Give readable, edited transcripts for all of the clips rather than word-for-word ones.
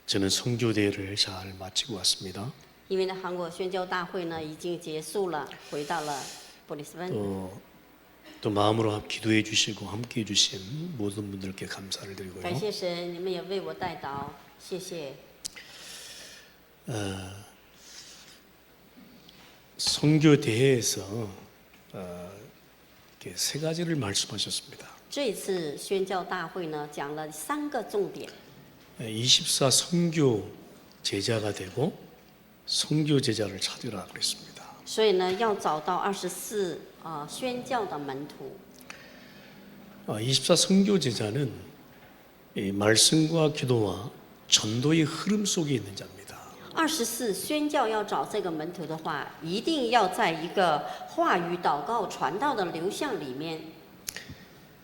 저는 선교대회를 잘 마치고 왔습니다. 因为呢，韩国宣教大会呢已经结束了，回到了布里斯班。 또 마음으로 기도해 주시고 함께 해 주신 모든 분들께 감사를 感 드리고요. 谢神，你们也为我代祷，谢谢。 선교대회에서 이렇게 세 가지를 말씀하셨습니다. 这一次宣教大会呢，讲了3个重点。 24 선교 제자가 되고 선교 제자를 찾으라 그랬습니다. 所以呢，要找到24宣教的门徒。 24 선교 제자는 이 말씀과 기도와 전도의 흐름 속에 있는 자입니다. 24宣教要找这个门徒的话，一定要在一个话语、祷告、传道的流向里面。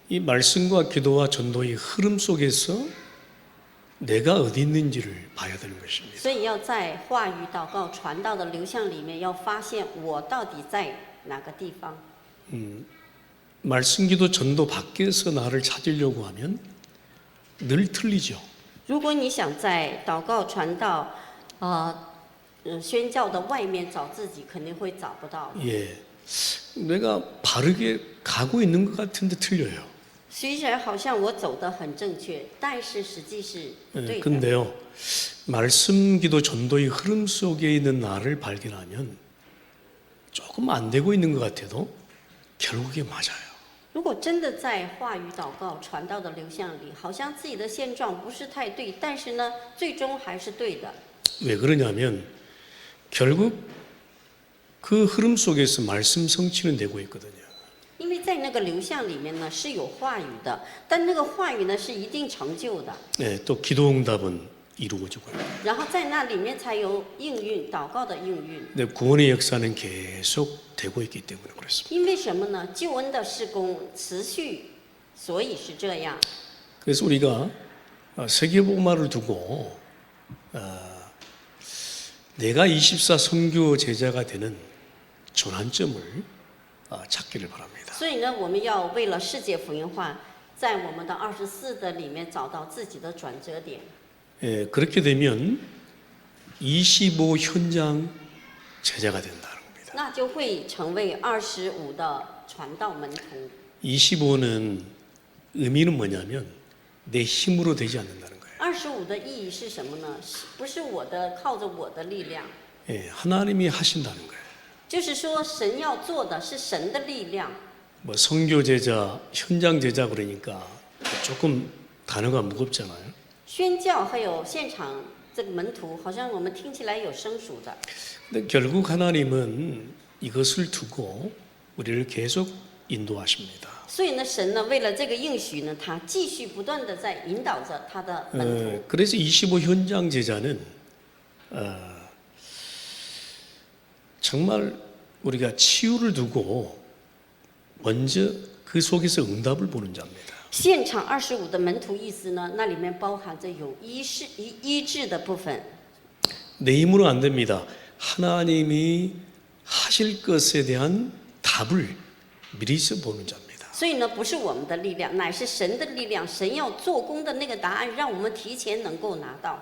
이 말씀과 기도와 전도의 흐름 속에서 내가 어디 있는지를 봐야 되는 것입니다. 所以要在话语、祷告、传道的流向里面，要发现我到底在哪个地方。 말씀, 기도, 전도 밖에서 나를 찾으려고 하면 늘 틀리죠. 如果你想在祷告、传道、宣教的外面找自己，肯定会找不到。 예, 내가 바르게 가고 있는 것 같은데 틀려요. 虽然好像我走得很正确，但是实际是不对的。 근데요, 말씀, 기도, 전도의 흐름 속에 있는 나를 발견하면 조금 안 되고 있는 것 같아도 결국에 맞아요. 如果真的在话语、祷告、传道的流向里，好像自己的现状不是太对，但是呢，最终还是对的。 왜 그러냐면 결국 그 흐름 속에서 말씀 성취는 되고 있거든요. 因为在那个流向里面呢是有话语的，但那个话语呢是一定成就的， 네, 또 기도 응답은 이루어지고요. 然后在那里面才有应运，祷告的应运。 근데 구원의 역사는 계속 되고 있기 때문에 그렇습니다. 因为什么呢？救恩的事工持续，所以是这样。 그래서 우리가 세계복음화를 두고 내가 24 선교 제자가 되는 전환점을 찾기를 바랍니다. 所以呢，我们要为了世界福音化，在我们的24的里面找到自己的转折点。 예, 그렇게 되면 25 현장 제자가 된다는 겁니다. 那就会成为25的传道门徒。 25는 의미는 뭐냐면 내 힘으로 되지 않는다는 거예요. 25的意义是什么呢？不是我的靠着我的力量， 예, 하나님이 하신다는 거예요. 就是说神要做的是神的力量。 뭐 선교 제자, 현장 제자 그러니까 조금 단어가 무겁잖아요. 宣教还有现场这个门徒，好像我们听起来有生疏的。 근데 결국 하나님은 이것을 두고 우리를 계속 인도하십니다. 所以呢，神呢为了这个应许呢，他继续不断的在引导着他的门徒。 그래서 25 현장 제자는 정말 우리가 치유를 두고 먼저 그 속에서 응답을 보는 자입니다. 现场25的门徒意思呢，那里面包含着有医治的部分。 내 힘으로 안 됩니다. 하나님이 하실 것에 대한 답을 미리서 보는 자입니다. 所以呢，不是我们的力量，乃是神的力量。神要做工的那个答案，让我们提前能够拿到。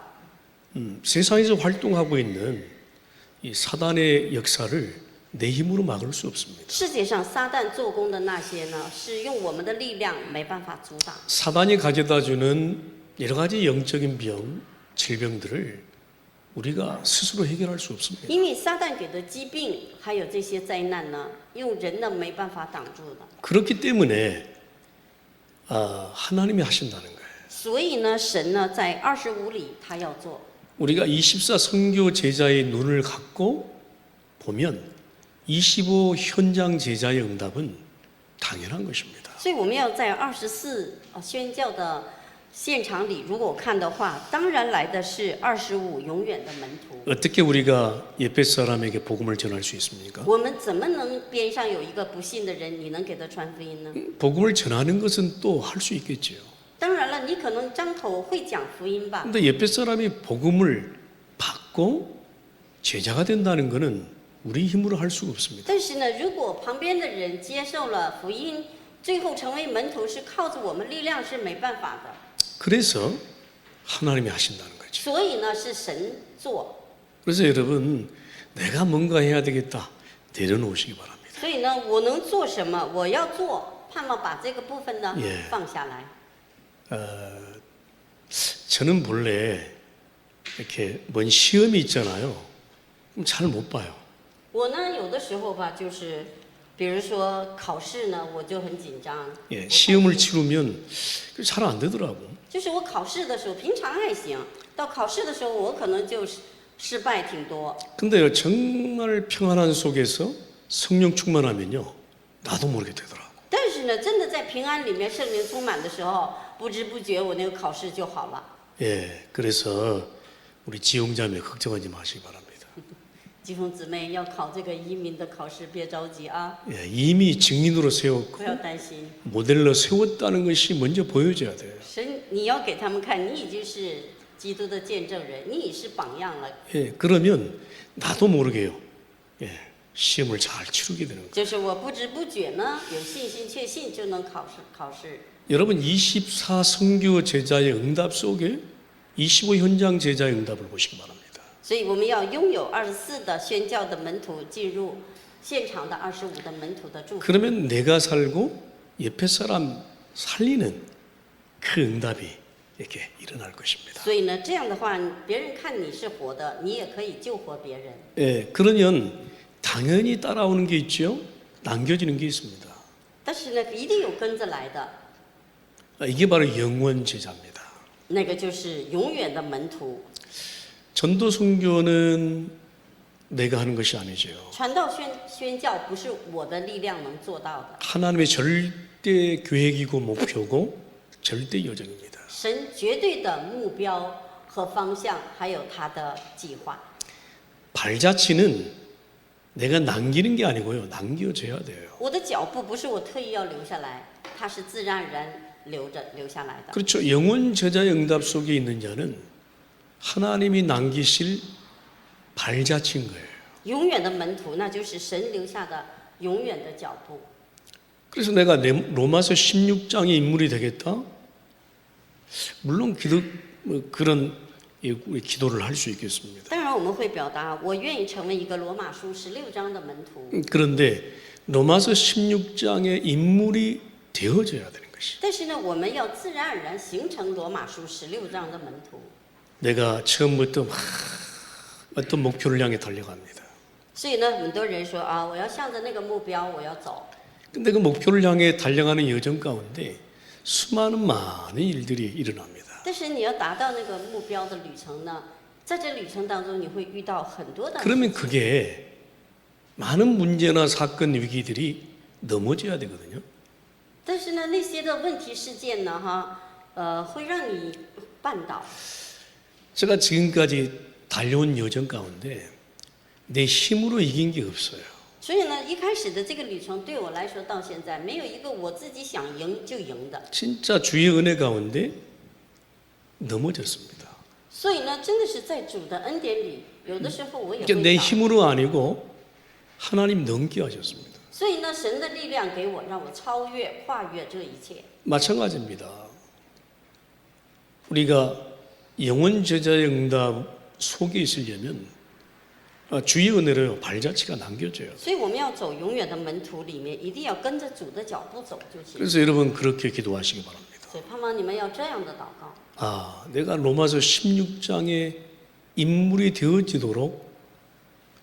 세상에서 활동하고 있는 이 사단의 역사를 내 힘으로 막을 수 없습니다. 世界上撒旦做工的那些呢，是用我们的力量没办法阻挡。 사단이 가져다주는 여러 가지 영적인 병, 질병들을 우리가 스스로 해결할 수 없습니다. 因为撒旦给的疾病还有这些灾难呢，用人呢没办法挡住的。 그렇기 때문에 하나님이 하신다는 거예요. 所以呢，神呢在25里他要做。 우리가 24 선교 제자의 눈을 갖고 보면 25 현장 제자의 응답은 당연한 것입니다. 所以我们要在24宣教的现场里，如果看的话，当然来的是25永远的门徒。 어떻게 우리가 예배 사람에게 복음을 전할 수 있습니까? 我们怎么能边上有一个不信的人，你能给他传福音呢？ 복음을 전하는 것은 또 할 수 있겠죠. 当然了，你可能张口会讲福音吧， 근데 예배 사람이 복음을 받고 제자가 된다는 것은 우리 힘으로 할 수가 없습니다. 但是呢，如果旁边的人接受了福音，最后成为门徒，是靠着我们力量是没办法的。 그래서 하나님이 하신다는 거죠. 所以呢是神做。 그래서 여러분 내가 뭔가 해야 되겠다 내려놓으시기 바랍니다. 所以呢，我能做什么？我要做，盼望把这个部分呢 예 放下来。 저는 본래 이렇게 뭔 시험이 있잖아요. 그럼 잘 못 봐요. 我呢，有的时候吧，就是比如说考试呢，我就很紧张。 예, 시험을 치르면 잘 안 되더라고. 就是我考试的时候，平常还行，到考试的时候，我可能就失败挺多。 근데요 정말 평안한 속에서 성령 충만하면요 나도 모르게 되더라고. 但是呢，真的在平安里面，圣灵充满的时候，不知不觉我那个考试就好了。 예, 그래서 우리 지용자매 걱정하지 마시기 바랍니다. 弟兄姊妹要考这个移民的考试，别着急啊， 예, 이미 증인으로 不 세웠고 要担心。 모델로 세웠다는 것이 먼저 보여줘야 돼요. 神，你要给他们看，你已经是基督的见证人，你已是榜样了。 예, 그러면 나도 모르게요. 예, 시험을 잘 치르게 되는 거예요. 就是我不知不觉呢，有信心确信就能考试。 여러분 24 선교 제자의 응답 속에 25 현장 제자의 응답을 보시기 바랍니다. 所以我们要拥有24的宣教的门徒进入现场的25的门徒的祝福。 그러면 내가 살고 옆에 사람 살리는 그 응답이 이렇게 일어날 것입니다. 所以呢，这样的话，别人看你是活的，你也可以救活别人。 예, 그러면 당연히 따라오는 게 있죠. 남겨지는 게 있습니다. 但是呢，一定有跟着来的， 이게 바로 영원 제자입니다. 那个就是永远的门徒。 전도 선교는 내가 하는 것이 아니죠. 传道宣教不是我的力量能做到的， 하나님의 절대 계획이고 목표고 절대 여정입니다. 神绝对的目标和方向，还有他的计划。 발자취는 내가 남기는 게 아니고요. 남겨져야 돼요. 我的脚步不是我特意要留下来，它是自然而然留下来的。 그렇죠. 영원 제자의 응답 속에 있는 자는 하나님이 남기실 발자취인 거예요. 永远的门徒，那就是神留下的永远的脚步。 그래서 내가 로마서 16장의 인물이 되겠다. 물론 그런 우리 기도를 할 수 있겠습니다. 当然，我们会表达我愿意成为一个罗马书16章的门徒， 그런데 로마서 16장의 인물이 되어져야 되는 것이. 但是呢，我们要自然而然形成罗马书16章的门徒。 내가 처음부터 어떤 목표를 향해 달려갑니다. 所以呢，很多人说啊，我要向着那个目标，我要走。 근데 그 목표를 향해 달려가는 여정 가운데 수많은 많은 일들이 일어납니다. 但是你要达到那个目标的旅程呢，在这旅程当中，你会遇到很多的。 그러면 그게 많은 문제나 사건 위기들이 넘어져야 되거든요. 但是呢，那些的问题事件呢，会让你绊倒。 제가 지금까지 달려온 여정 가운데 내 힘으로 이긴 게 없어요. 所以呢，一开始的这个旅程对我来说，到现在没有一个我自己想赢就赢的。 진짜 주의 은혜 가운데 넘어졌습니다. 所以呢，真的是在主的恩典里，有的时候我也 그러니까 내 会倒。 힘으로 아니고 하나님 넘게 하셨습니다. 所以呢，神的力量给我，让我超越、跨越这一切。 마찬가지입니다. 우리가 영원 제자의 응답 속에 있으려면 주의 은혜로 발자취가 남겨져요. 所以我们要走永远的门徒里面，一定要跟着主的脚步走就行。 그래서 여러분 그렇게 기도하시기 바랍니다. 所以盼望你们要这样的祷告。 아, 내가 로마서 16장의 인물이 되어지도록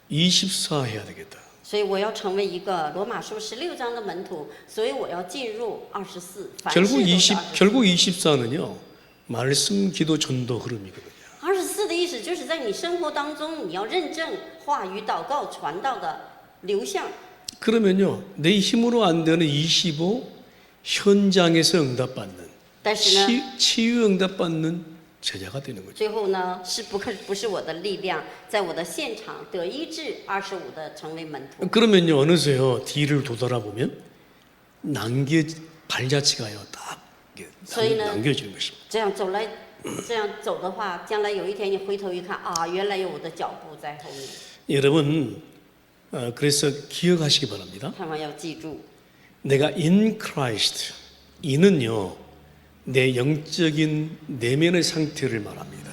24 해야 되겠다. 所以我要成为一个罗马书16章的门徒，所以我要进入24。凡事 결국 都是 20 24。 결국 24는요. 말씀, 기도, 전도 흐름이거든요. 24的意思就是在你生活当中，你要认证话语、祷告、传道的流向。 그러면요. 내 힘으로 안 되는 25 현장에서 응답받는 但是呢， 치유 응답받는 제자가 되는 거죠. 最后呢，不是我的力量，在我的现场得医治25的成为门徒。 그러면요. 어느새요. 뒤를 돌아보면 발자취가요. 딱 남겨지는 것입니다. 这样走的话，将来有一天你回头一看啊，原来有我的脚步在后面。 여러분 그래서 기억하시기 바랍니다. 盼望要记住， 내가 in Christ 이는요 내 영적인 내면의 상태를 말합니다.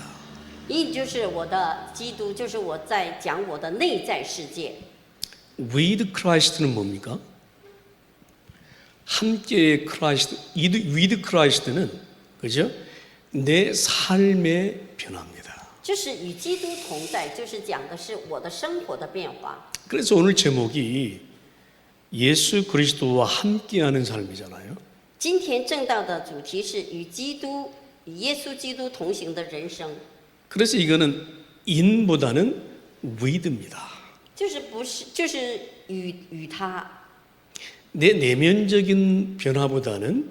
因就是我的基督，就是我在讲我的内在世界。 With Christ는 뭡니까? 함께 크라이스트, with Christ는 그죠? 내 삶의 변화입니다. 就是与基督同在，就是讲的是我的生活的变化。 그래서 오늘 제목이 예수 그리스도와 함께하는 삶이잖아요. 今天正道的主题是与耶稣基督同行的人生， 그래서 이거는 in보다는 with입니다. 就是与他。 내 내면적인 변화보다는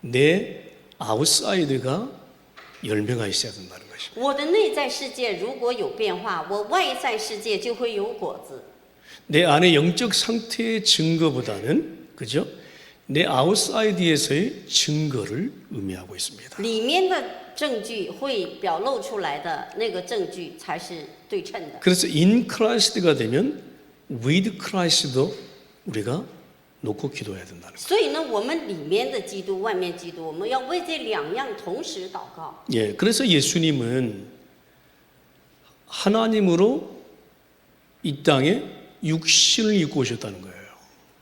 내 아웃사이드가 열매가 있어야 된다는 것입니다. 我的内在世界如果有变化，我外在世界就会有果子。 내 안의 영적 상태의 증거보다는 그죠? 내 아웃사이드에서의 증거를 의미하고 있습니다. 里面的证据会表露出来的那个证据才是对称的。 그래서 in Christ가 되면 with Christ도 우리가 놓고 기도해야 된다는 거예요. 所以呢，我们里面的基督，外面基督，我们要为这两样同时祷告。 예, 그래서 예수님은 하나님으로 이 땅에 육신을 입고 오셨다는 거예요.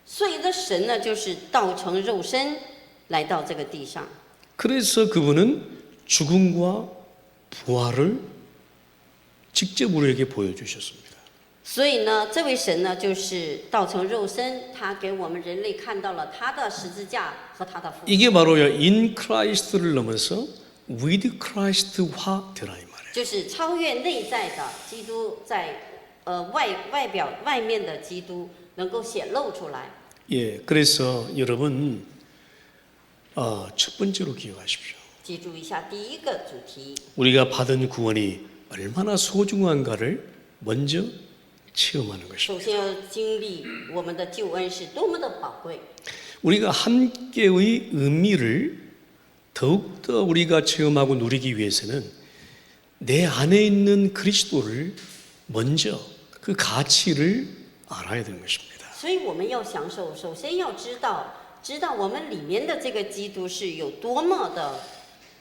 所以的神呢，就是道成肉身来到这个地上。 그래서 그분은 죽음과 부활을 직접 우리에게 보여주셨습니다. 所以呢，这位神呢，就是道成肉身，他给我们人类看到了他的十字架和他的复活。 이게 바로요 in Christ를 넘어서 with Christ화 되라 이 말이에요. 就是超越内在的基督在外面的基督能够显露出来。 예, 그래서 여러분 첫 번째로 기억하십시오. 记住一下第一个主题， 우리가 받은 구원이 얼마나 소중한가를 먼저 체험하는 것입니다. 首先要经历我们的救恩是多么的宝贵。 우리가 함께의 의미를 더욱더 우리가 체험하고 누리기 위해서는 내 안에 있는 그리스도를 먼저 그 가치를 알아야 되는 것입니다. 所以我们要享受，首先要知道我们里面的这个基督是有多么的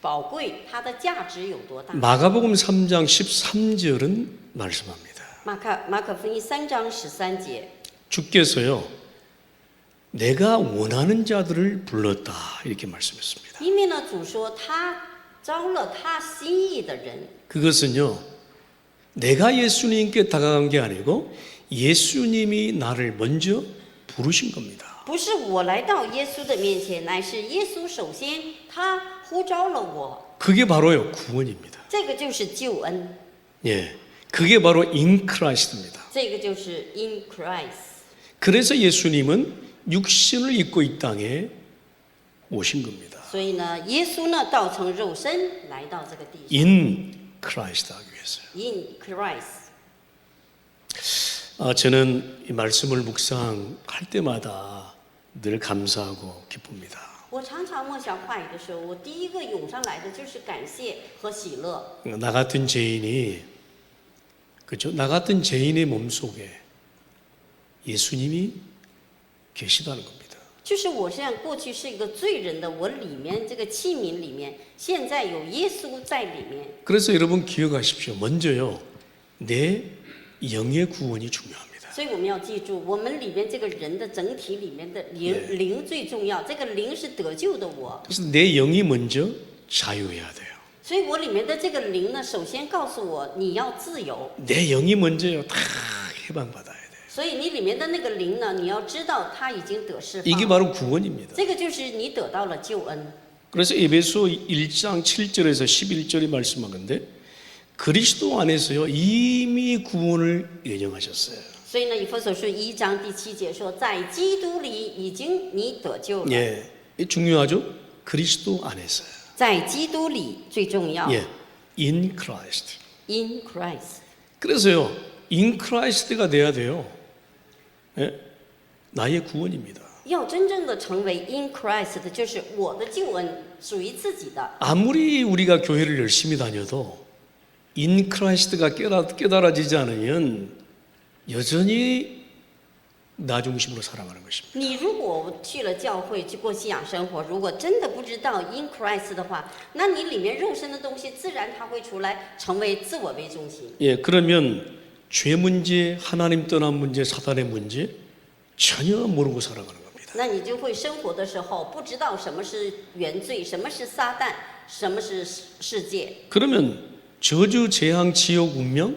宝贵，它的价值有多大。 마가복음 3장 13절은 말씀합니다. 马可福音3章13节， 주께서요 내가 원하는 자들을 불렀다 이렇게 말씀했습니다. 因为呢，主说他招了他心意的人， 그것은요 내가 예수님께 다가간 게 아니고 예수님이 나를 먼저 부르신 겁니다. 不是我来到耶稣的面前，乃是耶稣首先他呼召了我， 그게 바로요 구원입니다. 这个就是救恩， 예, 그게 바로 in Christ입니다. 这个就是 in Christ。 그래서 예수님은 육신을 입고 이 땅에 오신 겁니다. 所以呢，耶稣呢道成肉身来到这个地上 in Christ 하기 위해서요.，in Christ。 저는 이 말씀을 묵상할 때마다 늘 감사하고 기쁩니다. 我常常默想话语的时候，我第一个涌上来的就是感谢和喜乐。 나 같은 죄인이 그죠? 나 같은 죄인의 몸 속에 예수님이 계시다는 겁니다. 就是我这样过去是一个罪人的，我里面这个器皿里面，现在有耶稣在里面。 그래서 여러분 기억하십시오. 먼저요 내 영의 구원이 중요합니다. 所以我们要记住，我们里面这个人的整体里面的灵最重要，这个灵是得救的我。 그래서 내 영이 먼저 자유해야 돼요. 所以我里面的这个灵呢，首先告诉我你要自由。 내 영이 먼저요 다 해방받아야 돼요. 所以你里面的那个灵呢，你要知道他已经得释 이게 放。 바로 구원입니다. 这个就是你得到了救恩。 그래서 에베소 1장 7절에서 11절에 말씀하는데 그리스도 안에서요 이미 구원을 예정하셨어요. 所以呢，以弗所书1章第7节说，在基督里已经你得救了。 예, 중요하죠. 그리스도 안에서요. 在基督里最重要。 예, in Christ. In Christ。 그래서요 in Christ가 돼야 돼요. 예, 나의 구원입니다. 要真正的成为 in Christ 的，就是我的救恩属于自己的。 아무리 우리가 교회를 열심히 다녀도 in Christ가 깨달아지지 않으면 여전히 나 중심으로 살아가는 것입니다. 你如果去了教会去过信仰生活，如果真的不知道 in Christ 的话，那你里面肉身的东西自然它会出来，成为自我为中心。 예, 그러면 죄 문제, 하나님 떠난 문제, 사단의 문제 전혀 모르고 살아가는 겁니다. 那你就会生活的时候不知道什么是原罪，什么是撒旦，什么是世界。 그러면 저주, 재앙, 지옥, 운명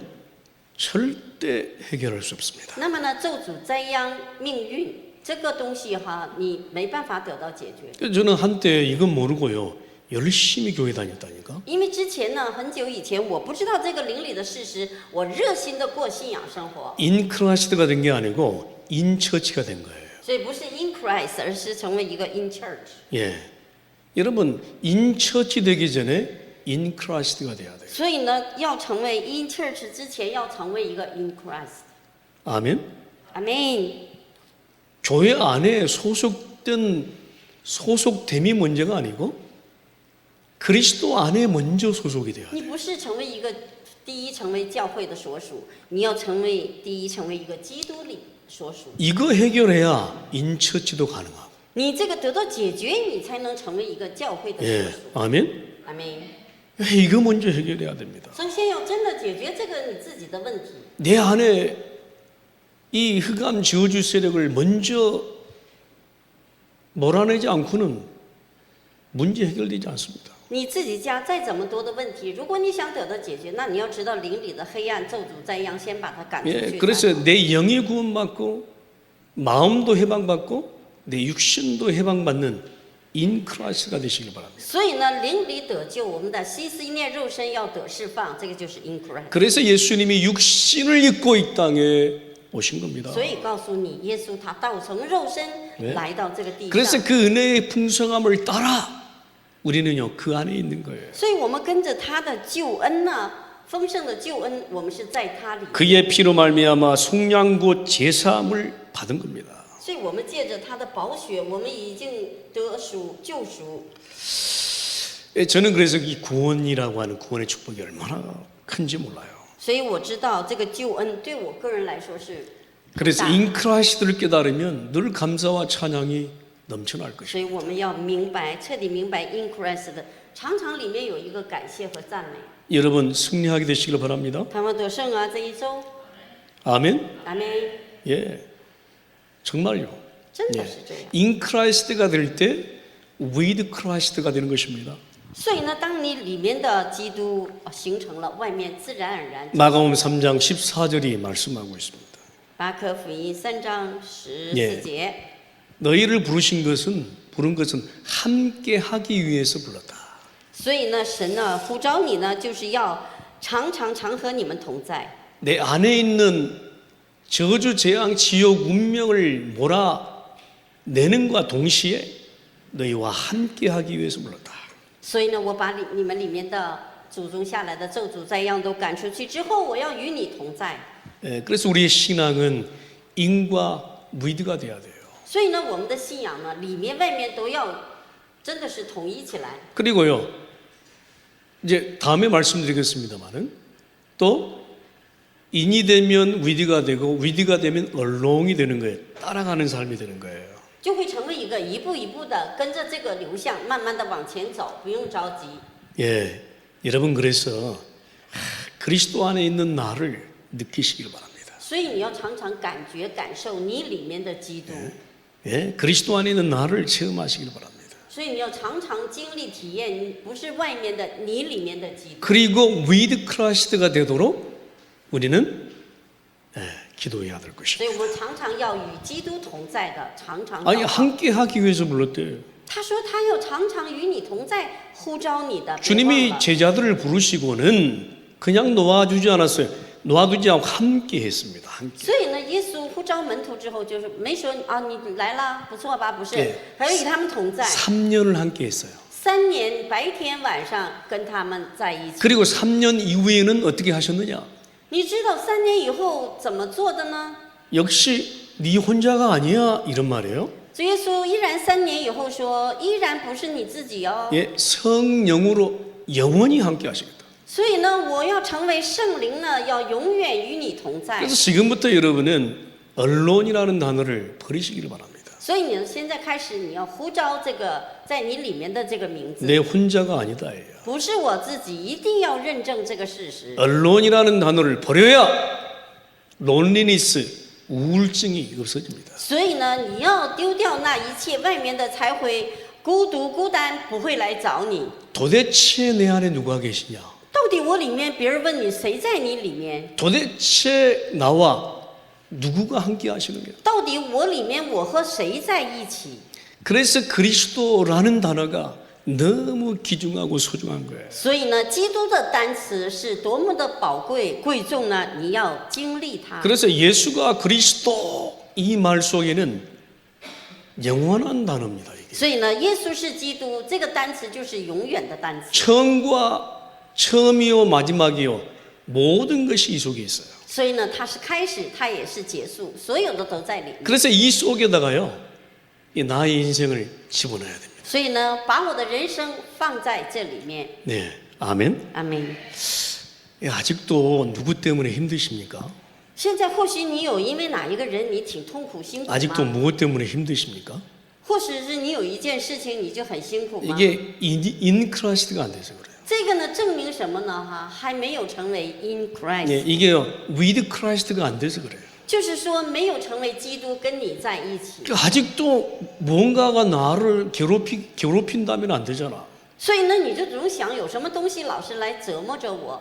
절대 해결할 수 없습니다. 那么呢，咒诅、灾殃、命运这个东西哈，你没办法得到解决。 저는 한때 이건 모르고요. 열심히 교회 다녔다니까. 因为之前呢，很久以前我不知道这个灵里的事实，我热心的过信仰生活， 인크라시드가 된 게 아니고 인처치가 된 거예요. 所以不是 in Christ， 而是成为一个 in church。 예, 여러분 인처치 되기 전에 인크라시드가 돼야 돼요. 所以呢，要成为 in church 之前，要成为一个 in Christ。 아멘. 阿门。 교회 안에 소속됨이 문제가 아니고 그리스도 안에 먼저 소속이 돼야 돼요. 你不是成为一个第一成为教会的所属，你要成为第一成为一个基督里所属。 이거 해결해야 인처치도 가능하고. 你这个得到解决，你才能成为一个教会的所 예, 属。 아멘. 阿门。 이거 먼저 해결해야 됩니다. 首先要真的解决这个你自己的问题。 내 안에 이 흑암 저주 세력을 먼저 몰아내지 않고는 문제 해결되지 않습니다. 你自己家再怎么多的问题，如果你想得到解决，那你要知道灵里的黑暗、咒诅、灾殃，先把它赶出 예, 去。 그래서 내 영이 구원받고 마음도 해방받고 내 육신도 해방받는 인크라이스가 되시길 바랍니다. 所以呢，灵里得救，我们的心思意念、肉身要得释放，这个就是 in Christ。 그래서 예수님이 육신을 입고 이 땅에 오신 겁니다. 所以告诉你，耶稣他道成肉身 네 来到这个地 그래서 上， 그 은혜의 풍성함을 따라 우리는요 그 안에 있는 거예요. 所以我们跟着他的救恩呢，丰盛的救恩，我们是在他里， 그의 피로 말미암아 속량고 제사함을 받은 겁니다. 所以我们借着他的宝血，我们已经得赎救赎。 예, 저는 그래서 이 구원이라고 하는 구원의 축복이 얼마나 큰지 몰라요. 所以我知道这个救恩对我个人来说是 그래서 인크라이스트를 깨달으면 늘 감사와 찬양이 넘쳐날 所 것입니다. 以我们要明白，彻底明白 in Christ 的，常常里面有一个感谢和赞美。 여러분 승리하게 되시길 바랍니다. 盼望得胜啊！这一周， 아멘. 阿门， 예, 정말요. 真的是这样。 인크라이스트가 될 때 with 크라이스트가 되는 것입니다. 所以呢，当你里面的基督形成了，外面自然而然。 마가복음 3장 14절이 말씀하고 있습니다. 马可福音3章14 예 节， 너희를 부른 것은 함께 하기 위해서 불렀다. 所以呢，神呢呼召你呢，就是要常和你们同在。 내 안에 있는 저주, 재앙, 지옥, 운명을 몰아내는과 동시에 너희와 함께 하기 위해서 불렀다. 所以呢，我把你们里面的祖宗下来的咒诅灾殃都赶出去之后，我要与你同在。 예, 그래서 우리의 신앙은 인과 무이드가 돼야 돼요. 所以呢，我们的信仰呢，里面外面都要真的是统一起来。 그리고요, 이제 다음에 말씀드리겠습니다만은 또 인이 되면 위드가 되고 위드가 되면 얼롱이 되는 거예요. 따라가는 삶이 되는 거예요. 就会成为一个一步一步的跟着这个流向，慢慢的往前走，不用着急。 예, 여러분 그래서 그리스도 안에 있는 나를 느끼시길 바랍니다. 所以你要常常感觉、感受你里面的基督。 예, 그리스도 안에 있는 나를 체험하시길 바랍니다. 所以你要常常经历体验，不是外面的，你里面的基督。 그리고 with 크라이스트가 되도록 우리는 기도해야 될 所 것입니다. 以我们常常要与基督同在的，常常 아니 祷告。 함께 하기 위해서 불렀대요. 他说他要常常与你同在，呼召你的。别忘 주님이 了 제자들을 부르시고는 그냥 놓아주지 않았어요. 놓아두지 않고 함께 했습니다. 함께. 所以呢，耶稣呼召门徒之后，就是没说啊，你来啦，不错吧？不是 예 ，还要与他们同在。 3년을 함께 했어요. 3年白天晚上跟他们在一起。 그리고 3년 이후에는 어떻게 하셨느냐? 你知道3年以后怎么做的呢？ 역시 네 혼자가 아니야 이런 말이에요. 主耶稣依然3年以后说，依然不是你自己哦。 예, 성령으로 영원히 함께 하시겠다. 所以呢，我要成为圣灵呢，要永远与你同在。 그래서 지금부터 여러분은 언론이라는 단어를 버리시기를 바랍니다. 所以你现在开始，你要呼召这个在你里面的这个名字， 내 혼자가 아니다예요. 不是我自己，一定要认证这个事实。 언론이라는 단어를 버려야 론리니스, 우울증이 없어집니다. 所以呢，你要丢掉那一切外面的，才会孤独孤单，不会来找你。 도대체 내 안에 누가 계시냐? 到底我里面，别人问你谁在你里面？ 도대체 나와 누구가 함께 하시느냐? 到底我里面我和谁在一起？ 그래서 그리스도라는 단어가 너무 귀중하고 소중한 거예요. 所以呢，基督的单词是多么的宝贵贵重呢？你要经历它。 그래서 예수가 그리스도 이 말 속에는 영원한 단어입니다. 이게. 所以呢，耶稣是基督这个单词就是永远的单词。 처음이요 마지막이요 모든 것이 이 속에 있어요. 所以呢，它是开始，它也是结束，所有的都在里面。 그래서 이 속에다가요 이 나의 인생을 집어넣어야 됩니다. 所以呢，把我的人生放在这里面。 네, 아멘. 阿门。 아직도 누구 때문에 힘드십니까? 现在或许你有因为哪一个人你挺痛苦辛苦 아직도 吗？ 무엇 때문에 힘드십니까? 或许是你有一件事情你就很辛苦吗？ 이게 인크라시트가 안 돼서 그래요. 这个呢，证明什么呢？哈，还没有成为 in Christ， 네, 이게요 with Christ가 안 돼서 그래요. 就是说没有成为基督跟你在一起。 아직도 뭔가가 나를 괴롭힌다면 안 되잖아. 所以呢，你就总想有什么东西老是来折磨着我。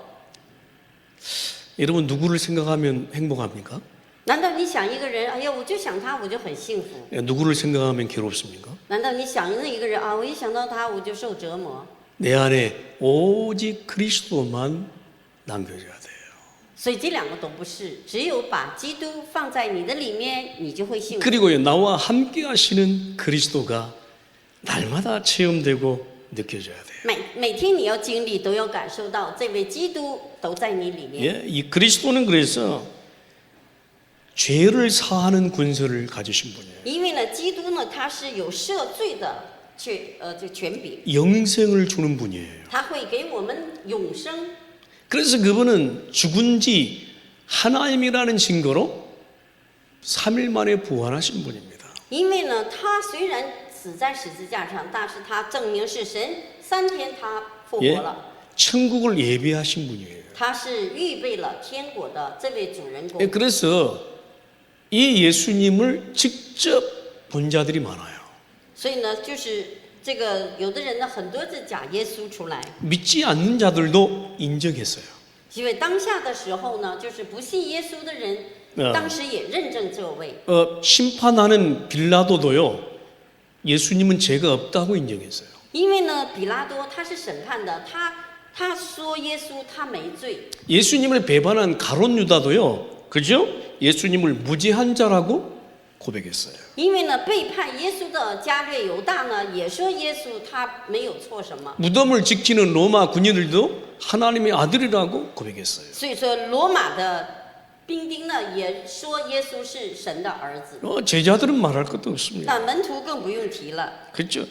여러분 누구를 생각하면 행복합니까? 难道你想一个人，哎呀，我就想他，我就很幸福？ 누구를 생각하면 괴롭습니까? 难道你想那一个人啊，我一想到他我就受折磨？ 내 안에 오직 그리스도만 남겨져야 돼요. 所以这两个都不是，只有把基督放在你的里面，你就会幸福。 그리고요 나와 함께 하시는 그리스도가 날마다 체험되고 느껴져야 돼요. 每天你要经历，都要感受到这位基督都在你里面。 예, 이 그리스도는 그래서 죄를 사하는 권세를 가지신 분이에요. 因为呢，基督呢，他是有赦罪的这权柄， 영생을 주는 분이에요. 他会给我们永生。 그래서 그분은 죽은 지 하나님이라는 증거로 3일 만에 부활하신 분입니다. 因为呢，他虽然死在十字架上，但是他证明是神，3天他复活 예, 了。 천국을 예배하신 분이에요. 他是预备了天国的这位主人公。 예, 그래서 이 예수님을 직접 본 자들이 많아요. 所以呢，就是这个有的人呢，很多是假耶稣出来， 믿지 않는 자들도 인정했어요. 因为当下的时候呢，就是不信耶稣的人，当时也认证这位。 심판하는 빌라도도요. 예수님은 죄가 없다고 인정했어요. 因为呢，比拉多他是审判的，他说耶稣他没罪。 예수님을 배반한 가롯 유다도요. 그죠? 예수님을 무죄한 자라고 고백했어요. 因为呢，背叛耶稣的加略犹大呢，也说耶稣他没有错什么。 무덤을 지키는 로마 군인들도 하나님의 아들이라고 고백했어요. 所以说，罗马的兵丁呢，也说耶稣是神的儿子。 제자들은 말할 것도 없습니다. 那门徒更不用提了。 그렇죠?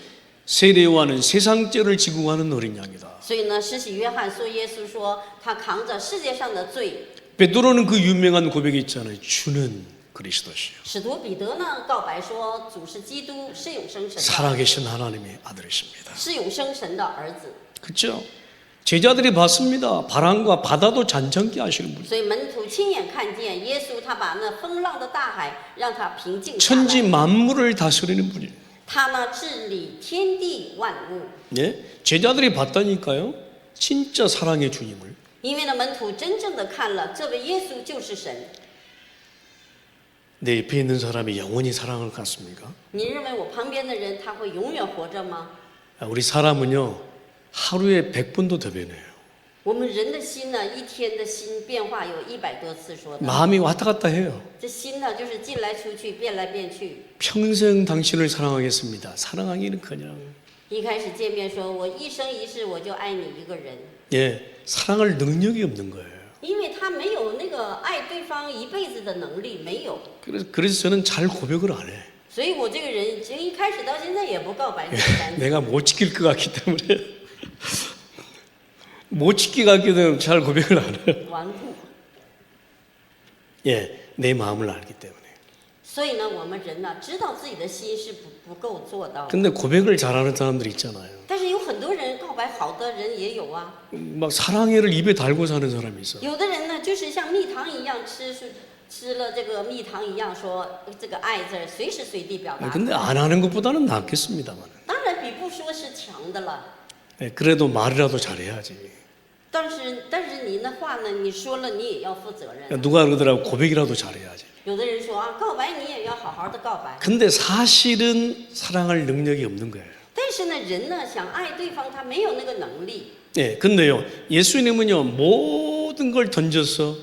세례요한은 세상 죄를 지고 가는 어린 양이다. 所以呢，施洗约翰说耶稣说他扛着世界上的罪。 베드로는 그 유명한 고백이 있잖아요. 주는 그리스도시요. 使徒彼得呢告白说主是基督，是永生神的， 살아계신 하나님의 아들이십니다. 是永生神的儿子。 그렇죠? 제자들이 봤습니다. 바람과 바다도 잔잔케 하시는 분. 所以门徒亲眼看见耶稣，他把那风浪的大海让它平静下 천지 来。 만물을 다스리는 분이에요. 他呢治理天地万物。 예? 제자들이 봤다니까요. 진짜 사랑의 주님을. 因为呢门徒真正的看了这位耶稣就是神。 내 옆에 있는 사람이 영원히 사랑을 갖습니까? 你认为我旁边的人他会永远活着吗？ 우리 사람은요. 하루에 100번도 더 변해요. 我们人的心呢，一天的心变化有100多次说的。 마음이 왔다 갔다 해요. 这心呢，就是进来出去，变来变去。 평생 당신을 사랑하겠습니다. 사랑하기는커녕. 一开始见面说，我一生一世我就爱你一个人， 예, 사랑할 능력이 없는 거예요. 因为他没有那个爱对方一辈子的能力，没有。 그래서 저는 잘 고백을 안 해. 所以我这个人从一开始到现在也不告白这个单词。 내가 못 지킬 것 같기 때문에 못 지키게 하기 때문에 잘 고백을 안 해요. 顽固， 예, 내 마음을 알기 때문에. 所以呢，我们人呢，知道自己的心是不够做到的。 근데 고백을 잘하는 사람들이 있잖아요. 但是有很多人告白好的人也有啊， 막 사랑해를 입에 달고 사는 사람이 있어. 有的人呢，就是像蜜糖一样吃了这个蜜糖一样，说这个爱字随时随地表达。 근데 안 하는 것보다는 낫겠습니다만. 当然比不说是强的了。 그래도 말이라도 잘해야지. 但是你的话呢，你说了你也要负责任。 누가 그러더라고 고백이라도 잘해야지. 有的人说啊，告白你也要好好的告白。 근데 사실은 사랑할 능력이 없는 거예요. 但是呢，人呢想爱对方，他没有那个能力。 네, 근데요 예수님은요 모든 걸 던져서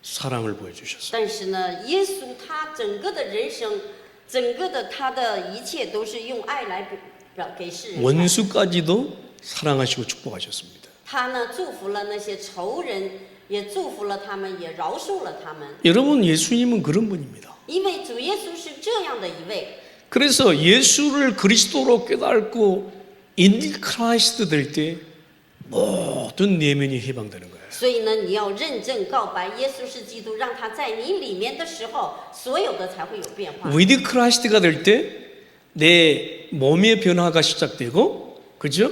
사랑을 보여주셨어요. 但是呢，耶稣他整个的人生，整个的他的一切都是用爱来给世人看。 원수까지도 사랑하시고 축복하셨습니다. 他呢祝福了那些仇人，也祝福了他们，也饶恕了他们。 여러분 예수님은 그런 분입니다. 因为主耶稣是这样的一位， 그래서 예수를 그리스도로 깨닫고 인 크라이스트 될 때 모든 내면이 해방되는 거예요. 所以呢，你要认证告白耶稣是基督，让他在你里面的时候，所有的才会有变化。 위드 크라이스트가 될 때 내 몸의 변화가 시작되고, 그죠?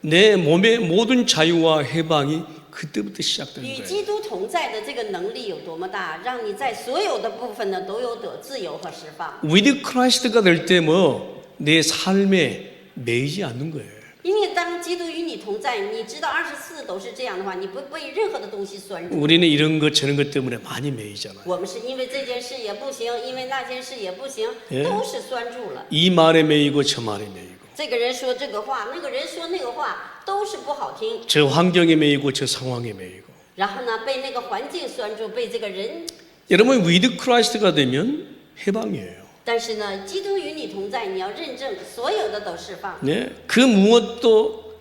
내 몸의 모든 자유와 해방이 그때부터 시작되는 与 거예요. 基督同在的这个能力有多么大，让你在所有的部分呢都有得自由和释放。 위드 크라이스트가 될 때 뭐 내 삶에 매이지 않는 거예요. 因为当基督与你同在，你知道24都是这样的话，你不被任何的东西拴住。 우리는 이런 것 저런 것 때문에 많이 매이잖아요. 我们是因为这件事也不行，因为那件事也不行， 예 都是拴住了。 이 말에 매이고 저 말에 매이고 这个人说这个话，那个人说那个话，都是不好听。 저 환경에 매이고 저 상황에 매이고 然后呢，被那个环境拴住，被这个人。 여러분 위드 크라이스트가 되면 해방이에요. 但是呢，基督与你同在，你要认证，所有的都释放。 네, 그 무엇도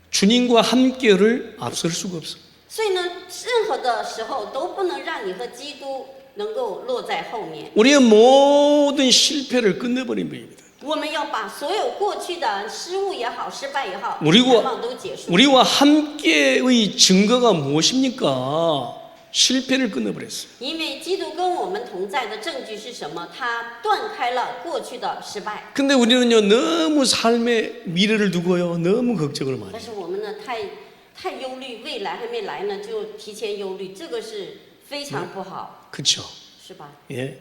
주님과 함께를 앞설 수가 없어. 所以呢，任何的时候都不能让你和基督能够落在后面。 우리의 모든 실패를 끝내버린 분입니다. 我们要把所有过去的失误也好、失败也好、 우리와 愿望都结束。 우리와 함께의 증거가 무엇입니까? 실패를 끊어버렸어요. 因为基督跟我们同在的证据是什么？他断开了过去的失败。 근데 우리는요 너무 삶의 미래를 두고요 너무 걱정을 많이 但 해요. 是我们呢，太忧虑，未来还没来呢，就提前忧虑，这个是非常不好， 그렇죠? 是吧？ 예,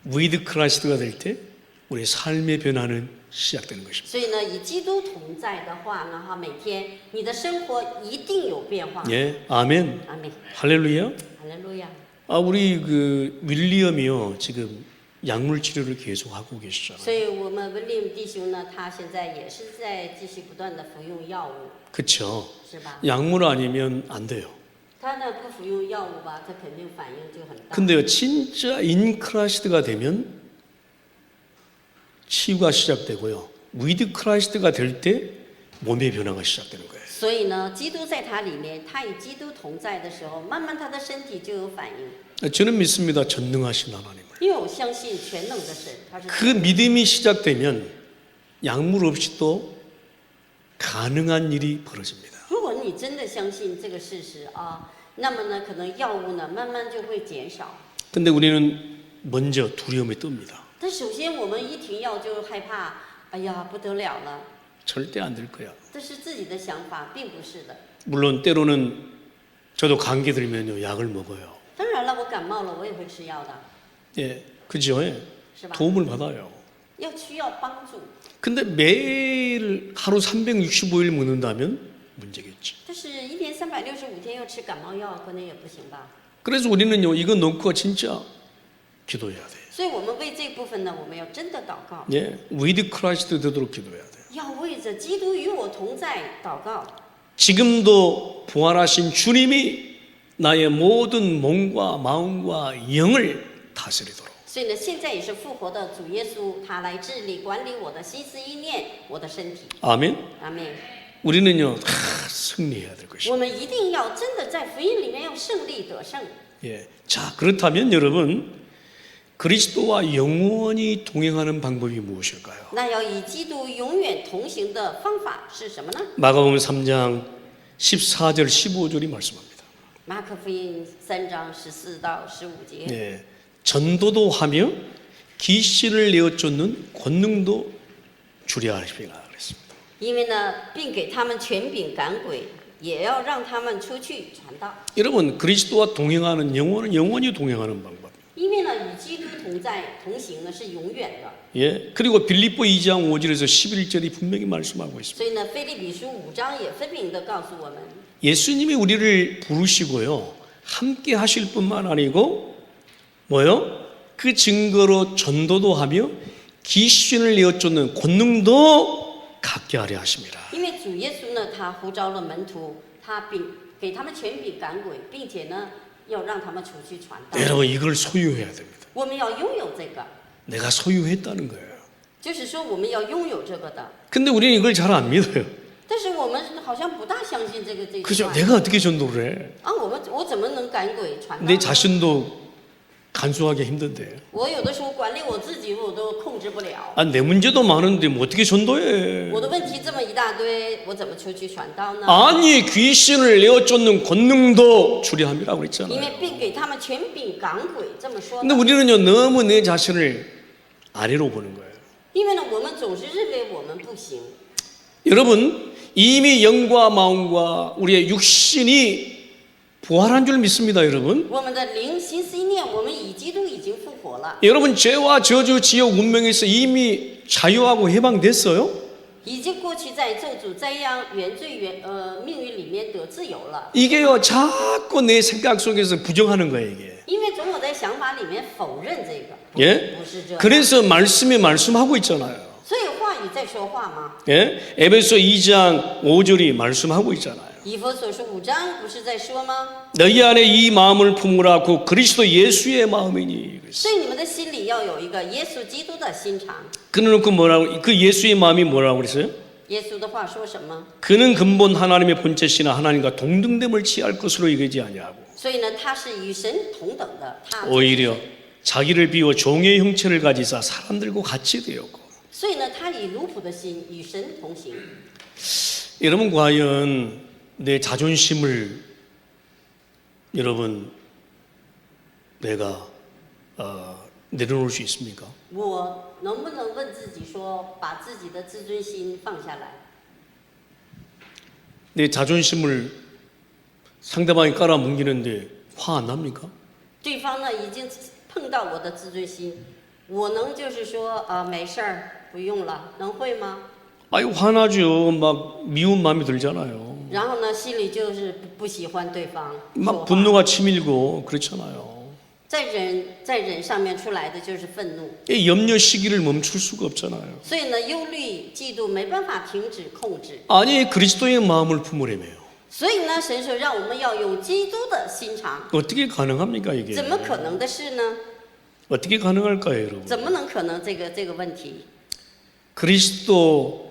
위드 크라이스트가 될 때 우리 삶의 변화는 시작되는 것입니다. 所以呢，以基督同在的话呢，哈，每天你的生活一定有变化。 예, 아멘. 阿门， 할렐루야. 哈利路亚。 아, 우리 그 윌리엄이요 지금 약물 치료를 계속 하고 계시잖아요. 所以我们文林弟兄呢，他现在也是在继续不断的服用药物， 그렇죠. 是吧？ 약물 아니면 안 돼요. 他呢不服用药物吧，他肯定反应就很大。 근데요 진짜 인크라이스트가 되면 치유가 시작되고요. 위드 크라이스트가 될 때 몸의 변화가 시작되는 거예요. 所以呢，基督在他里面，他与基督同在的时候，慢慢他的身体就有反应。 저는 믿습니다. 전능하신 하나님을. 因为我相信全能的神，他是 그 믿음이 시작되면 약물 없이도 가능한 일이 벌어집니다. 如果你真的相信这个事实啊，那么呢，可能药物呢慢慢就会减少。 근데 우리는 먼저 두려움에 뜹니다. 但首先我们一停药就害怕，哎呀不得了了， 절대 안 될 거야. 这是自己的想法，并不是的。 물론 때로는 저도 감기 들면요 약을 먹어요. 当然了，我感冒了，我也会吃药的， 예, 그죠? 예. 是吧？ 도움을 받아요. 要需要帮助， 근데 매일 하루 365일 먹는다면 문제겠지. 但是一年365天要吃感冒药，可能也不行吧。 그래서 우리는요 이거 놓고 진짜 기도해야 돼요. 所以我们为这部分呢，我们要真的祷告， 예, 위드 크라이스트 되도록 기도해야 돼요. 要为着基督与我同在祷告。 지금도 부활하신 주님이 나의 모든 몸과 마음과 영을 다스리도록. 所以呢，现在也是复活的主耶稣，他来治理管理我的心思意念，我的身体。 아멘. 阿门。 우리는요 승리해야 될 것입니다. 我们一定要真的在福音里面要胜利得胜。 예. 자, 그렇다면 여러분 그리스도와 영원히 동행하는 방법이 무엇일까요? 那要与基督永远同行的方法是什么呢？ 마가복음 3장 14절 15절이 말씀합니다. 马可福音3章14到15节。 예. 전도도 하며 귀신을 내어 쫓는 권능도 주려 하십니다. 그랬습니다. 因为呢，并给他们权柄赶鬼，也要让他们出去传道。 여러분 그리스도와 동행하는 영혼은 영원히 동행하는 방법. 因为呢，与基督同在同行呢是永远的。 예. 그리고 빌립보 2장 5절에서 11절이 분명히 말씀하고 있습니다. 所以呢，腓立比书5章也分明的告诉我们， 예수님이 우리를 부르시고요. 함께 하실 뿐만 아니고 뭐요? 그 증거로 전도도 하며 귀신을 내어 쫓는 권능도 갖게 하려 하십니다. 因为主耶稣呢，他呼召了门徒，他给他们权柄赶鬼，并且呢，要让他们出去传道。 여러분 이걸 소유해야 됩니다. 我们要拥有这个， 내가 소유했다는 거예요. 就是说我们要拥有这个的。 근데 우리는 이걸 잘 안 믿어요. 但是我们好像不大相信这句 그죠? 话。 내가 어떻게 전도를 해? 啊，我怎么能赶鬼传道 내 呢？ 자신도 간수하기 힘든데. 我有的时候管理我自己，我都控制不了。 아, 내 문제도 많은데 뭐 어떻게 전도해? 我的问题这么一大堆，我怎么出去传道呢？ 아니 귀신을 내어 쫓는 권능도 주려 함이라고 因 그랬잖아요. 为并给他们权柄赶鬼，这么说 근데 的。 우리는요 너무 내 자신을 아래로 보는 거예요. 因为呢，我们总是认为我们不行。 여러분 이미 영과 마음과 우리의 육신이 부활한 줄 믿습니다, 여러분. 我们的灵、心、思念，我们基督已经复活了， 여러분 죄와 저주, 지옥, 운명에서 이미 자유하고 해방됐어요. 已经过去在咒诅、灾殃、原罪、命运里面得自由了。 이게요 자꾸 내 생각 속에서 부정하는 거예요, 이게. 因为总有在想法里面否认这个， 예? 不是这样。 그래서 말씀에 말씀하고 있잖아요. 所以话语在说话吗？ 예? 에베소 2장 5절이 말씀하고 있잖아요. 以弗所书5章不是在说吗？ 너희 안에 이 마음을 품으라 고 그리스도 예수의 마음이니. 所以你们的心里要有一个耶稣基督的心肠。 그는 뭐라고 그 예수의 마음이 뭐라고 그랬어요? 耶稣的话说什么？ 그는 근본 하나님의 본체시나 하나님과 동등됨을 취할 것으로 여기지 아니하고 所以呢，他是与神同等的，他 오히려 자기를 비워 종의 형체를 가지사 사람들과 같이 되었고. 所以呢，他以奴仆的心与神同行。 여러분 과연 내 자존심을 여러분 내가 내려놓을 수 있습니까? 我能不能问自己说，把自己的自尊心放下来？ 내 자존심을 상대방이 깔아뭉개는데 화 안 납니까? 对方呢已经碰到我的自尊心，我能就是说没事儿，不用了，能会吗？ 아유 화나죠. 막 미운 마음이 들잖아요. 然后呢，心里就是不喜欢对方说 막 话， 분노가 치밀고 그렇잖아요. 在忍上面出来的就是愤怒， 이 염려 시기를 멈출 수가 없잖아요. 所以呢，忧虑、嫉妒没办法停止控制。 아니 그리스도의 마음을 품으려며요. 所以呢，神说让我们要有基督的心肠， 어떻게 가능합니까 이게? 怎么可能的事呢？ 어떻게 가능할까요, 여러분? 怎么能可能这个问题？ 그리스도의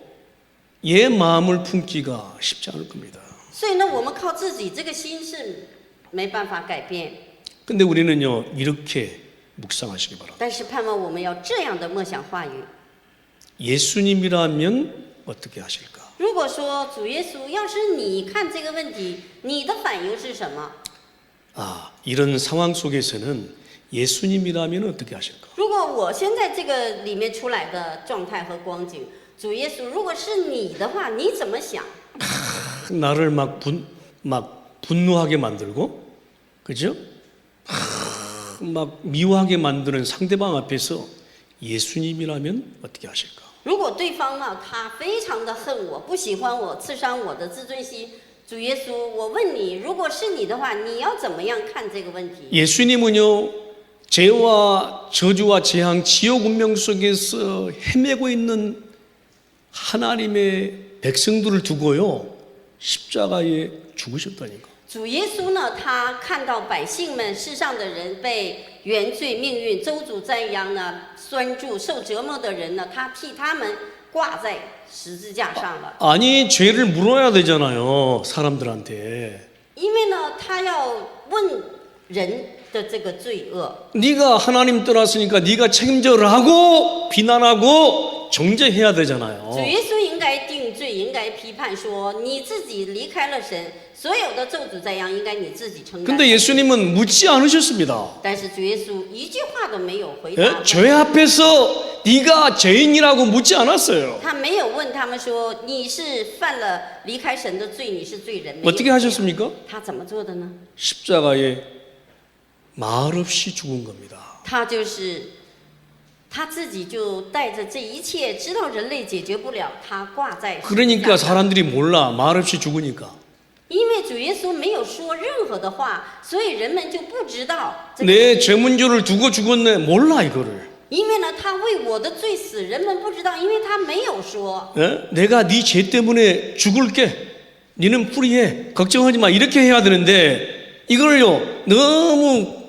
마음을 품기가 쉽지 않을 겁니다. 所以呢，我们靠自己这个心是没办法改变。 근데 우리는요 이렇게 묵상하시기 바랍니다. 但是盼望我们要这样的默想话语。 예수님이라면 어떻게 하실까? 如果说主耶稣，要是你看这个问题，你的反应是什么？ 아 이런 상황 속에서는 예수님이라면 어떻게 하실까? 如果我现在这个里面出来的状态和光景，主耶稣，如果是你的话，你怎么想？ 나를 막 분노하게 만들고, 그죠? 막 미워하게 만드는 상대방 앞에서 예수님이라면 어떻게 하실까? 如果对方呢，他非常的恨我，不喜欢我，刺伤我的自尊心，主耶稣，我问你，如果是你的话，你要怎么样看这个问题？ 예수님은요 죄와 저주와 재앙, 지옥 운명 속에서 헤매고 있는 하나님의 백성들을 두고요 십자가에 죽으셨다니까. 主耶稣呢，他看到百姓们世上的人被原罪、命运、咒诅、灾殃呢拴住、受折磨的人呢，他替他们挂在十字架上了。 아니 죄를 물어야 되잖아요 사람들한테. 因为呢，他要问人的这个罪恶。 네가 하나님 떠났으니까 네가 책임져라고 비난하고 정죄해야 되잖아요. 主耶稣应该定罪，也应该批判说，你自己离开了神，所有的咒诅灾殃应该你自己承担。 근데 예수님은 묻지 않으셨습니다. 但是主耶稣一句话都没有回 예? 答， 죄 앞에서 네가 죄인이라고 묻지 않았어요. 他没有问他们说你是犯了离开神的罪，你是罪人。没有 어떻게 하셨습니까? 他怎么做的呢？ 십자가에 말없이 죽은 겁니다. 他就是他自己就带着这一切，知道人类解决不了，他挂在十字架 그러니까 上。 사람들이 몰라. 말없이 죽으니까. 因为主耶稣没有说任何的话，所以人们就不知道这个。 내 죄문조를 두고 죽었네. 몰라 이거를. 因为呢，他为我的罪死，人们不知道，因为他没有说。 예? 내가 네 죄 때문에 죽을게. 니는 풀이해. 걱정하지 마. 이렇게 해야 되는데 이걸요 너무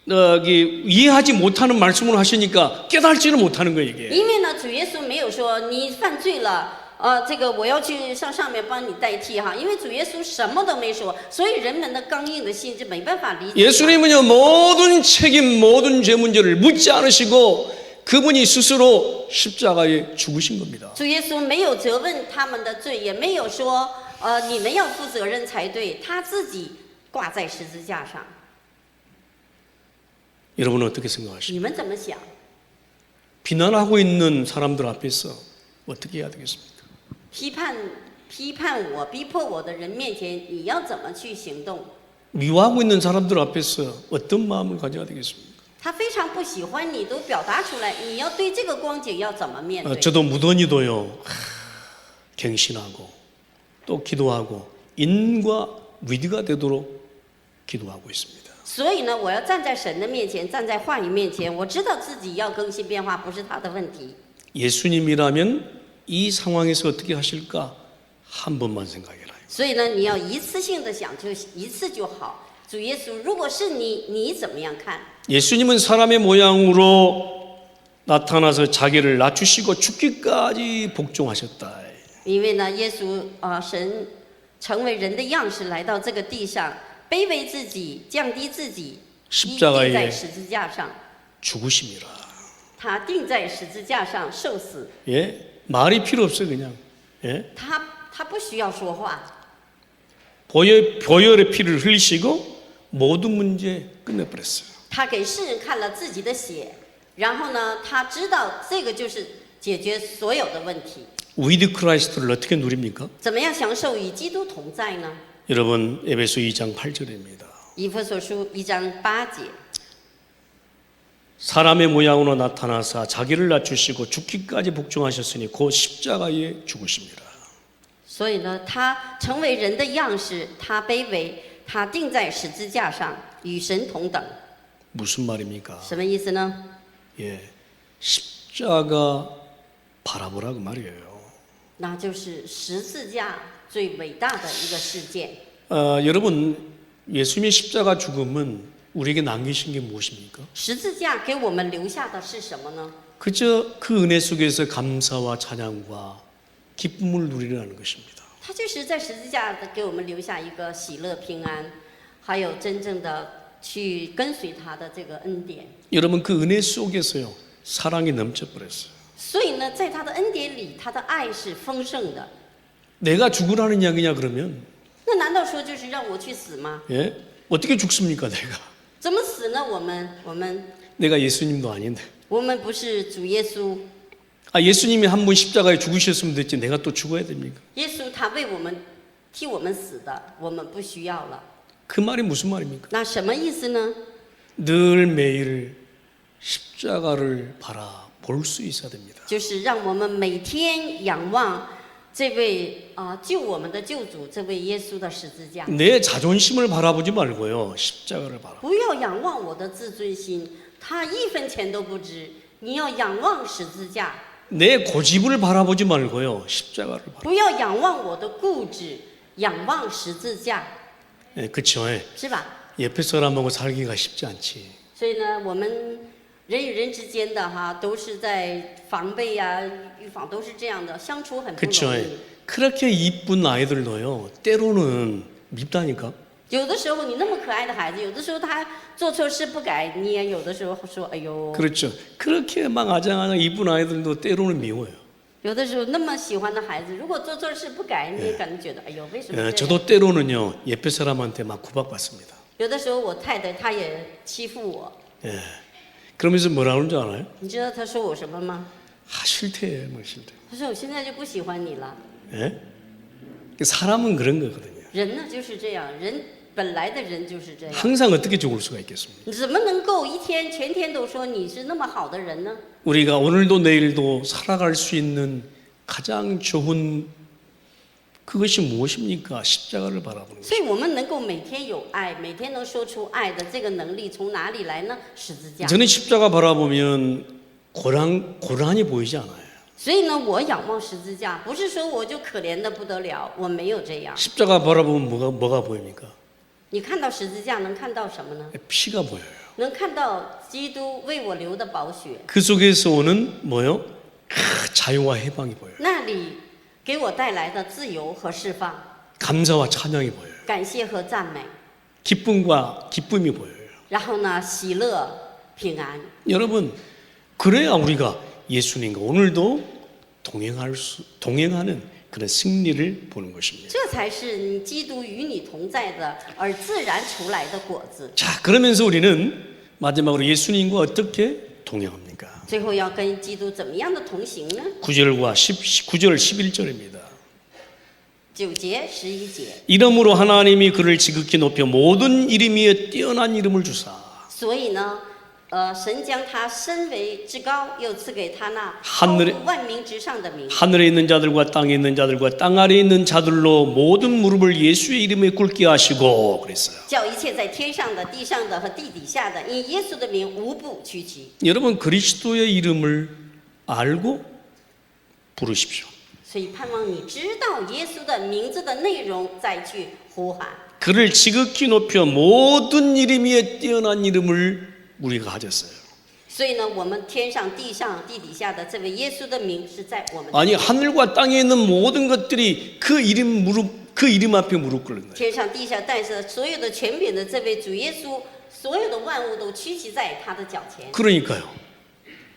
이해하지 못하는 말씀을 하시니까 깨달지를 못하는 거예요 이게. 因为呢，主耶稣没有说你犯罪了，这个我要去上面帮你代替哈。因为主耶稣什么都没说，所以人们的刚硬的心就没办法理解。 예수님은요 모든 책임 모든 죄 문제를 묻지 않으시고 그분이 스스로 십자가에 죽으신 겁니다. 主耶稣没有责问他们的罪，也没有说你们要负责任才对，他自己挂在十字架上。 여러분은 어떻게 생각하십니까? 你们怎么想？ 비난하고 있는 사람들 앞에서 어떻게 해야 되겠습니까? 批判我、逼迫我的人面前，你要怎么去行动？ 미워하고 있는 사람들 앞에서 어떤 마음을 가져야 되겠습니까? 他非常不喜欢你，都表达出来，你要对这个光景要怎么面对？ 저도 무던히도요 갱신하고 또 기도하고 인과 위기가 되도록 기도하고 있습니다. 所以呢，我要站在神的面前，站在话语面前，我知道自己要更新变化，不是他的问题。 예수님이라면 이 상황에서 어떻게 하실까 한 번만 생각해라. 所以呢，你要一次性的想，就一次就好。主耶稣，如果是你，你怎么样看？ 예수님은 사람의 모양으로 나타나서 자기를 낮추시고 죽기까지 복종하셨다. 因为呢，耶稣神成为人的样式来到这个地上，卑微自己，降低自己，钉在十字架上。 죽으심이라. 他钉在十字架上受死。 예, 말이 필요 없어요 그냥. 예, 他不需要说话， 보혈의 피를 흘리시고 모든 문제 끝내버렸어요. 他给世人看了自己的血，然后呢，他知道这个就是解决所有的问题。 위드 크라이스트를 어떻게 누립니까? 怎么样享受与基督同在呢？ 여러분 에베소 2장 8절입니다. 以弗所书1章8节。 사람의 모양으로 나타나사 자기를 낮추시고 죽기까지 복종하셨으니 곧 십자가에 죽으십니다. 所以呢，他成为人的样式，他卑微，他钉在十字架上，与神同等。 무슨 말입니까? 什么意思呢？ 예, 십자가 바라보라 그 말이에요. 那就是十字架最伟大的一个事件。 여러분 예수님의 십자가 죽음은 우리에게 남기신 게 무엇입니까? 十字架给我们留下的是什么呢？ 그저 그 은혜 속에서 감사와 찬양과 기쁨을 누리라는 것입니다. 他就是在十字架给我们留下一个喜乐平安，还有真正的去跟随他的这个恩典。 여러분 그 은혜 속에서요 사랑이 넘쳐버렸어요. 所以呢，在他的恩典里，他的爱是丰盛的。 내가 죽으라는 이야기냐 그러면 那难道说就是让我去死吗？ 예? 어떻게 죽습니까 내가? 怎么死呢？我们 내가 예수님도 아닌데. 不是主耶稣， 예수님이 한 번 십자가에 죽으셨으면 됐지 내가 또 죽어야 됩니까? 耶稣他为我们替我们死的，我们不需要了。 그 말이 무슨 말입니까? 那什么意思呢？ 늘 매일 십자가를 바라볼 수 있어야 됩니다. 就是让我们每天仰望这位救我们的救主，这位耶稣的十字架。 내 자존심을 바라보지 말고요 십자가를 바라. 不要仰望我的自尊心，他一分钱都不值。你要仰望十字架， 내 고집을 바라보지 말고요 십자가를 바라. 不要仰望我的固执，仰望十字架， 예, 그렇죠. 是吧？ 옆에 사람하고 살기가 쉽지 않지. 所以呢，我们人与人之间的都是在防备呀、预防，都是这样的，相处很不 그렇죠. 容易。 그렇게 이쁜 아이들도요 때로는 밉다니까. 有的时候你那么可爱的孩子，有的时候他做错事不改，你也有的时候说哎呦。 그렇죠. 그렇게 막 아장아장 이쁜 아이들도 때로는 미워요. 有的时候那么喜欢的孩子，如果做错事不改，你也可能觉得，哎呦，为什么这样？ 저도 때로는요 옆에 사람한테 막 구박받습니다. 有的时候我太太她也欺负我， 예. 그러면서 뭐라 그러는 줄 알아요? 你知道她说我什么吗？ 싫대, 뭐 싫대. 她说我现在就不喜欢你了。 예? 사람은 그런 거거든요. 人呢就是这样，人本来的人就是这样。 항상 어떻게 좋을 수가 있겠습니까? 你怎么能够一天全天都说你是那么好的人呢？ 우리가 오늘도 내일도 살아갈 수 있는 가장 좋은 그것이 무엇입니까? 십자가를 바라보는 것. 所以我们能够每天有爱，每天能说出爱的这个能力从哪里来呢？十字架。 저는 십자가 바라보면 고난이 보이지 않아요. 所以呢，我仰望十字架，不是说我就可怜的不得了，我没有这样。 십자가 바라보면 뭐가 보입니까? 你看到十字架能看到什么呢？ 피가 보여요. 能看到基督为我流的宝血， 그 속에서 오는 뭐요? 자유와 해방이 보여요. 那里给我带来的自由和释放， 감사와 찬양이 보여요. 感谢和赞美， 기쁨이 보여요. 然后呢，喜乐、平安。 여러분, 그래야 우리가 예수님과 오늘도 동행하는 그런 승리를 보는 것입니다. 这才是你基督与你同在的，而自然出来的果子。 자, 그러면서 우리는 마지막으로 예수님과 어떻게 동행합니까? 最后要跟基督怎么样的同行呢？ 9절 11절입니다. 9节、11节。 이름으로 하나님이 그를 지극히 높여 모든 이름 위에 뛰어난 이름을 주사 所以呢，神将他升为至高，又赐给他那 하늘에 超乎万民之上的名， 하늘에 있는 자들과 땅에 있는 자들과 땅 아래에 있는 자들로 모든 무릎을 예수의 이름에 꿇게 하시고 그랬어요. 叫一切在天上的、地上的和地底下的，因耶稣的名无不屈膝。 여러분 그리스도의 이름을 알고 부르십시오. 所以盼望你知道耶稣的名字的内容，再去呼喊。 그를 지극히 높여 모든 이름 위에 뛰어난 이름을 우리가 가졌어요. 所以呢，我们天上、地上、地底下的这位耶稣的名是在我们的 아니 하늘과 땅에 있는 모든 것들이 그 이름 앞에 무릎 꿇는 거예요. 天上、地下带着所有的权柄的这位主耶稣，所有的万物都屈膝在他的脚前。 그러니까요.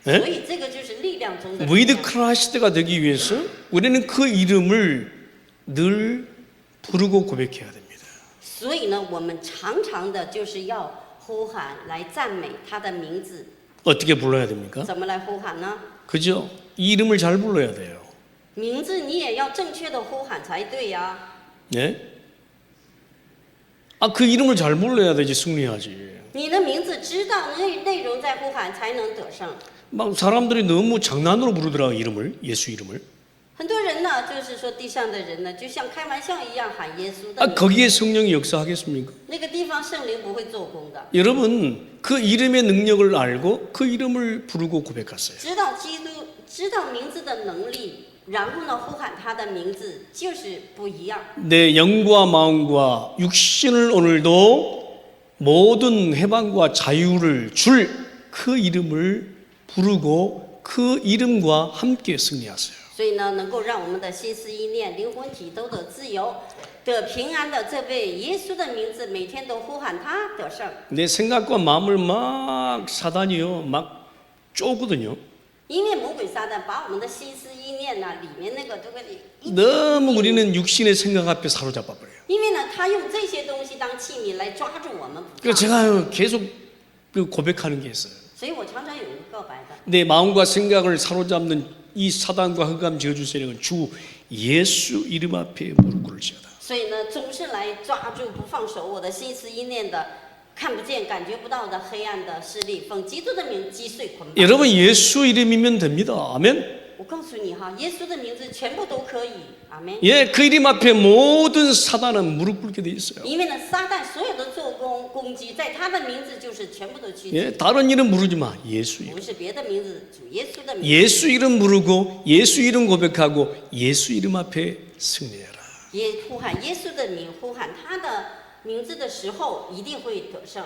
所 예? 以这个就是力量中的力 위드 量。 크라이스트가 되기 위해서 우리는 그 이름을 늘 부르고 고백해야 됩니다. 所以呢，我们常常的就是要呼喊来赞美他的名字。 어떻게 불러야 됩니까? 怎么来呼喊呢？ 그죠? 이 이름을 잘 불러야 돼요. 名字你也要正确的呼喊才对呀。 예? 아, 그 이름을 잘 불러야 되지 승리하지. 你的名字知道内容在呼喊才能得胜。 막 사람들이 너무 장난으로 부르더라고 이름을 예수 이름을. 很多人呢，就是说地上的人呢，就像开玩笑一样喊耶稣的 아, 名字。 거기에 성령이 역사하겠습니까? 那个地方圣灵不会做工的。 여러분 그 이름의 능력을 알고 그 이름을 부르고 고백하세요. 知道基督，知道名字的能力，然后呢，呼喊他的名字，就是不一样。 내 영과 마음과 육신을 오늘도 모든 해방과 자유를 줄 그 이름을 부르고 그 이름과 함께 승리하세요. 所以呢，能够让我们的心思意念、灵魂体都得自由、得平安的这位耶稣的名字，每天都呼喊他得胜。 내 생각과 마음을 막 사단이요 막 쪼거든요. 因为魔鬼撒旦把我们的心思意念呢，里面那个都给你。 너무 우리는 육신의 생각 앞에 사로잡아 버려요. 因为呢，他用这些东西当器皿来抓住我们不 그래서 放。 제가 계속 그 고백하는 게 있어요. 所以我常常有一个告白的。 내 마음과 생각을 사로잡는 이 사단과 흑암 저주 세력은 주 예수 이름 앞에 무릎 꿇을지어다. 所以呢，总是来抓住不放手我的心思意念的，看不见、感觉不到的黑暗的势力，奉基督的名击碎捆绑。 여러분 예수 이름이면 됩니다. 아멘. 我告诉你哈，耶稣的名字全部都可以，阿门。 예, 그 이름 앞에 모든 사단은 무릎 꿇게 돼 있어요. 因为呢，撒旦所有的做工攻击，在他的名字就是全部都屈膝， 예, 다른 이름 부르지 마. 예수 이름. 不是别的名字，主耶稣的名字。 예수 이름 부르고 예수 이름 고백하고 예수 이름 앞에 승리해라. 也呼喊耶稣的名，呼喊他的名字的时候，一定会得胜。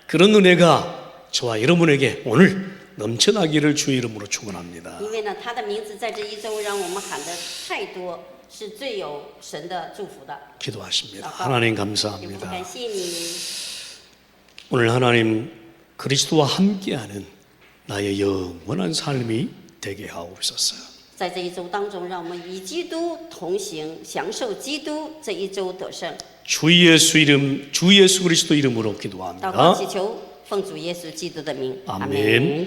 그런 은혜가 저와 여러분에게 오늘 넘쳐나기를 주의 이름으로 축원합니다. 因为呢，他的名字在这一周让我们喊的太多，是最有神的祝福的。 기도하십니다. 하나님 也我们 감사합니다. 感谢你， 오늘 하나님 그리스도와 함께하는 나의 영원한 삶이 되게 하옵소서. 在这一周当中，让我们与基督同行，享受基督这一周得胜。 주 예수 이름, 주 예수 그리스도 이름으로 祷告 기도합니다. 祈求，奉主耶稣基督的名， 아멘.